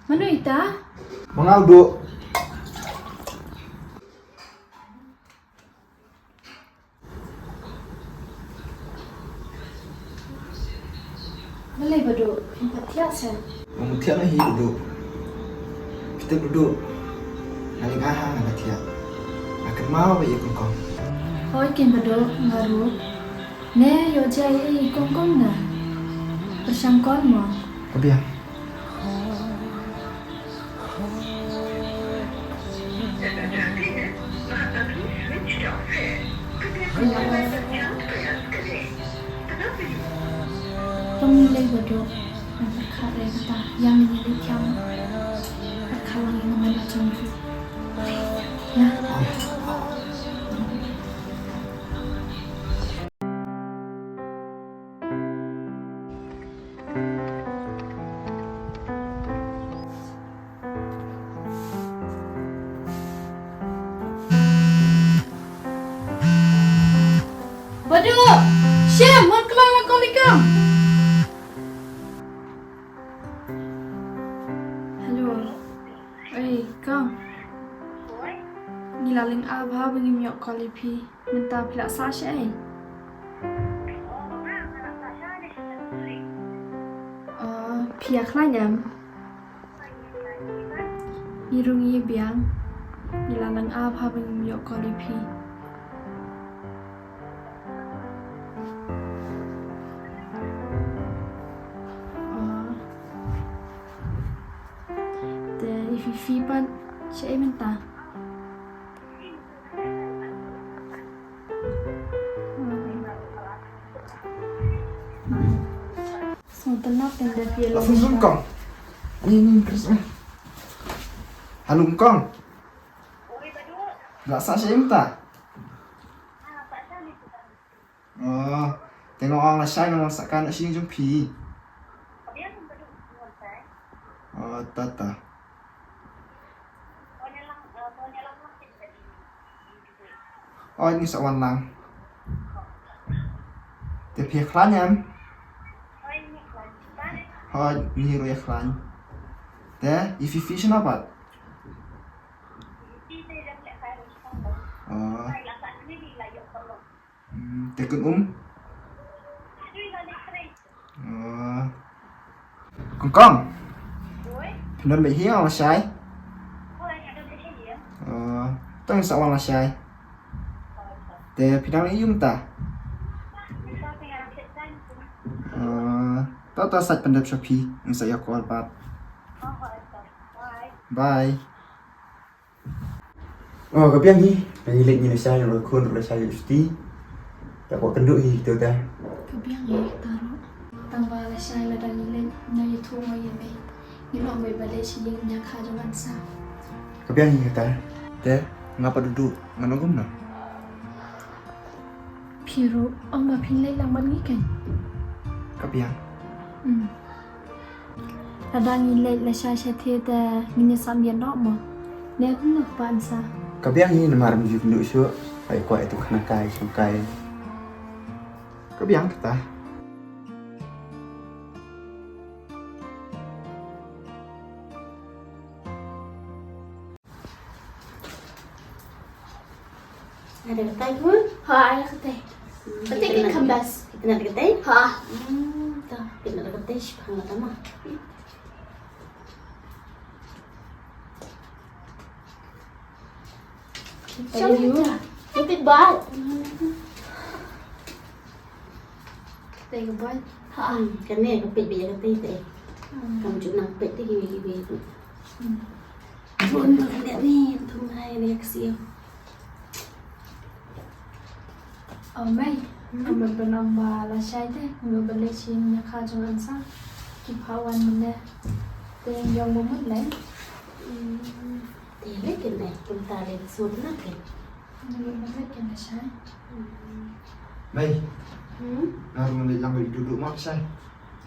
Mana Ita? Mengaldo. Malay ba do? Empatya sen. Memutia lagi duduk. Kita duduk. Naling ahang anak tia. Akan mau ya kongkong. Hoy kin ba do? Ngaru. Ne yo jay kong kong na. Bersangkon mo. Kebiang. Pemilih bodoh yang berkarya kata yang menyedih yang berkalang yang mengenai macam itu ya. Bodoh, Syam, mau keluar kau likam. Kang, ngilaling abah bagi miok kalipi minta pilak sasha piak lanyam irungi biang ngilaling abah bagi miok kalipi Fifi pan siya minta. So tenap yang dah dia Langsung sungkong. Ini terus. Halung kong. Gak sah saya minta. Oh, tengok orang saya yang masakan nak sini jumpi. Oh, tata. Oh, ini sewan lang. Dia pihak klanyam. Oh, ini hero ya klan. Dia, Fifi kenapa? Oh. Tekun Oh. Kongkong. Benar baik hiang lah saya. Oh, tu yang sewan lah saya. Dia pinang ium ta. Tahu saat pendap Shopee, yang saya call pat. Bye. Oh, kebiang hi. Pengilik ni saya yang lakon oleh saya Usti. Tak kau kenduk hi tu dah. Kebiang ya taruh. Tambah lah saya ladang nilai na YouTube mau yang ni. Ni nak balik sih yang nyakar dengan sah. Kebiang hi kata. Dia, ngapa duduk? Menunggu mana? Piru, ông mà pin lấy làm bánh nghĩ cảnh. Kebiang. Là đang nhìn lại là sai sai thế ta nhìn sang biển đó mà. Nếu cũng được bạn sao? Kebiang hi nama ram juk kenduk syuk. Baik kuat itu kena kai sungkai. Kebiang kita. Ada ketai pun? Ha, ada ketai. Ketai kan kembas. Kita nak ketai? Ha. Tak, kita nak ketai sepang lama. Tadi you. Tapi bal. Ketai kembas. Ha. Kan ni kepit biar ketai tu. Kamu cuma nak kepit tu gini. Untuk lihat nih, untuk main reaksi. Mày, mình bên ông bà là sai thế, người bên đây xin nhà khai trong ăn sáng, kịp hao ăn mình nè, tên dòng bông mất lấy, Thì lấy cái này, chúng ta lên xuống nó kìa. người bên đây cái là sai. Mày, Hmm? namun lang duduk mak say.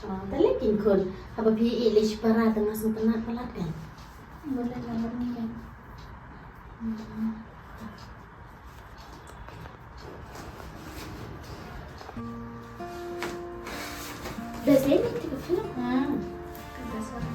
Ta lấy kinh khôn. Apa pi ilis para tengah penat pelat kan? Bên đây là bên này. Dah saya ni kita film. Kita salah.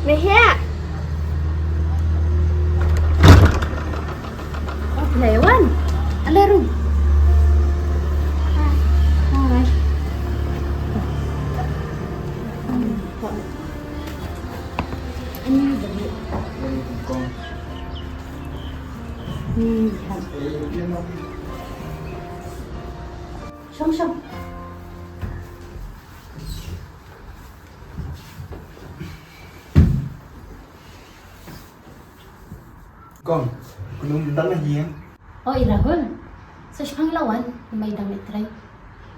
Mehya. Oh, lewat. Alarum. Hai. Ini beli. Con. Xong. Con đánh là gì em? Oh, Rahul. Sa siyang lawan, may damit try.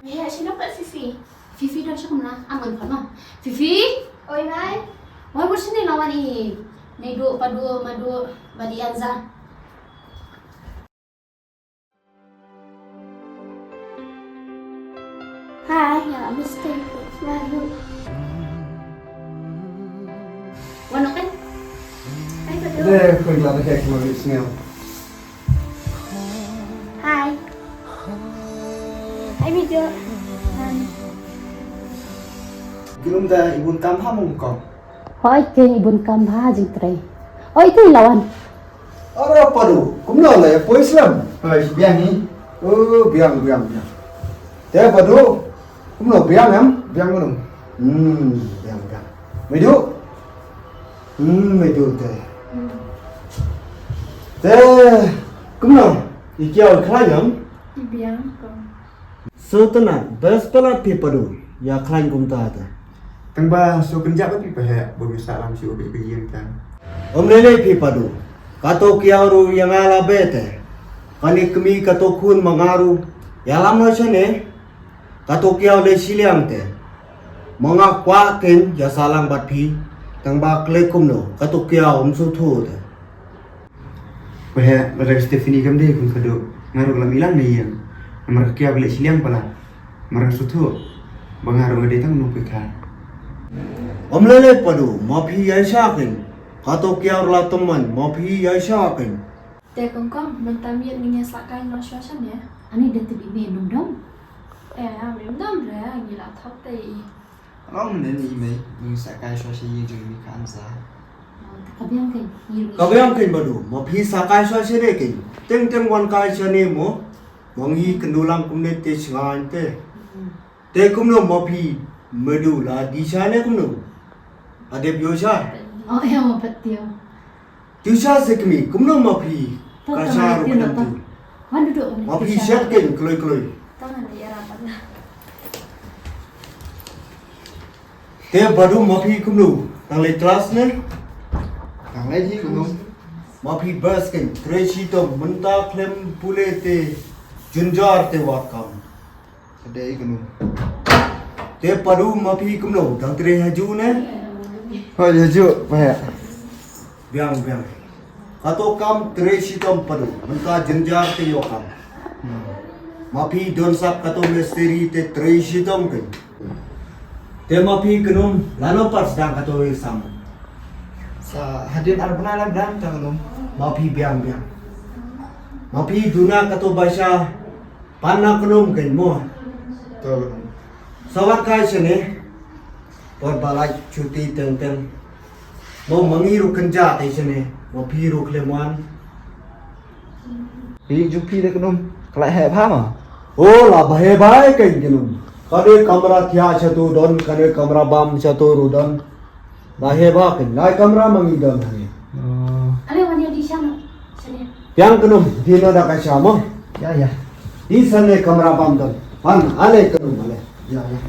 Mày xin lỗi Fifi. Fifi dah siya kumna. Aman pa no. Fifi? Oi Mai. Why mo sini lawan ni? Naidu padu madu badi anza. Hai, ya mistake. Lalu. Wano kan? Hai, betul. Det är sjukt att det kommer bli snäll. Hai. Hai video. Hai. Belum dah ibu tam hamung con. Hỏi kênh ibun kamha jing tray. Oh, itu lawan. Ada apa tu? Kum nak lah, apa Islam? Biang ni. Oh, biang. Tapi apa tu? Kum nak biang em? Biang mana? Biang. Medu? Medu tu. Thế cũng nào đi kêu khai nhầm Đi biếng con. So tenang, best pelat pi padu. Ya klain kum ta ta. Tang ba so kenjap tapi pahak bermisalam si obek kejian kan. Om lele pi padu. Kato kiaru yang ala bete. Kani kemi kato kun mangaru. Ya lam no chane. Kato kiau le siliang te. Manga kwa ken ya salang bat pi. Tang ba kle kum no. Kato kiau su thu te. Pahak ada Stephanie kam deh kun kado. Ngaruh lam ilang ni yang. Amar kia beli siliang pala. Marang sutu. Bangaruh ngade tang nu pekha. Om lele padu. Mapi ya shakin. Kato kiau la teman. Mapi ya shakin. Để con, mình tạm biệt mình nghe sạc canh nó xóa chân nhé. Ani dah tibi minum dong. Mình đâm ra như là thóc tì. Ông nên ý mấy, mình sẽ cai cho chị dừng đi khán giả. Kabiang kan. Kabayang kin badu. Mapi sakai swa sire kin. Teng wan kai chane mo. Mongi kendulang kumne te singan te. Te kumno mapi medu la di chane kumno. Ade biosha. Oh, ya mau betul. Tisha sekmi kumno mapi. Kasar kumno. Wan duduk. Mapi set kin kloi. Tangan dia rapat lah. Te badu mapi kumno. Nang le kelas ne. Thằng lấy gì cũng Mapi bas kin. Trechi to menta klem pule te. Junjar te wakam. Ada cũng Te padu mapi kumno. Dang tre haju ne. Thôi giờ chưa, pahak. Biang. Kato kam trechi tom padu. Menta junjar te wakam. Mapi don sap kato misteri te treisi tom kan. Te mapi kenum lano pas dang kato sam. Sa hadin arbana lang dan tanganum. Mapi biang. Mapi duna kato baisa panna kenum kan mo. To. Sawat kai sene. Por balai cuti teng. Mau mengiru kenja te sene. Mapi ru klemuan. Pi jupi de kunum. Kelak he pha ma. Oh lah bahaya kan kenum. Kane kamera thia chatu don kane kamera bam chatu rudon. Bahaya kan. Lai kamera mangi don hani. Ale wanya di sana. Sana. Yang kenum dino da kasama. Ya ya. Di sana kamera bam don. Man ale kenum ale. Ya ya.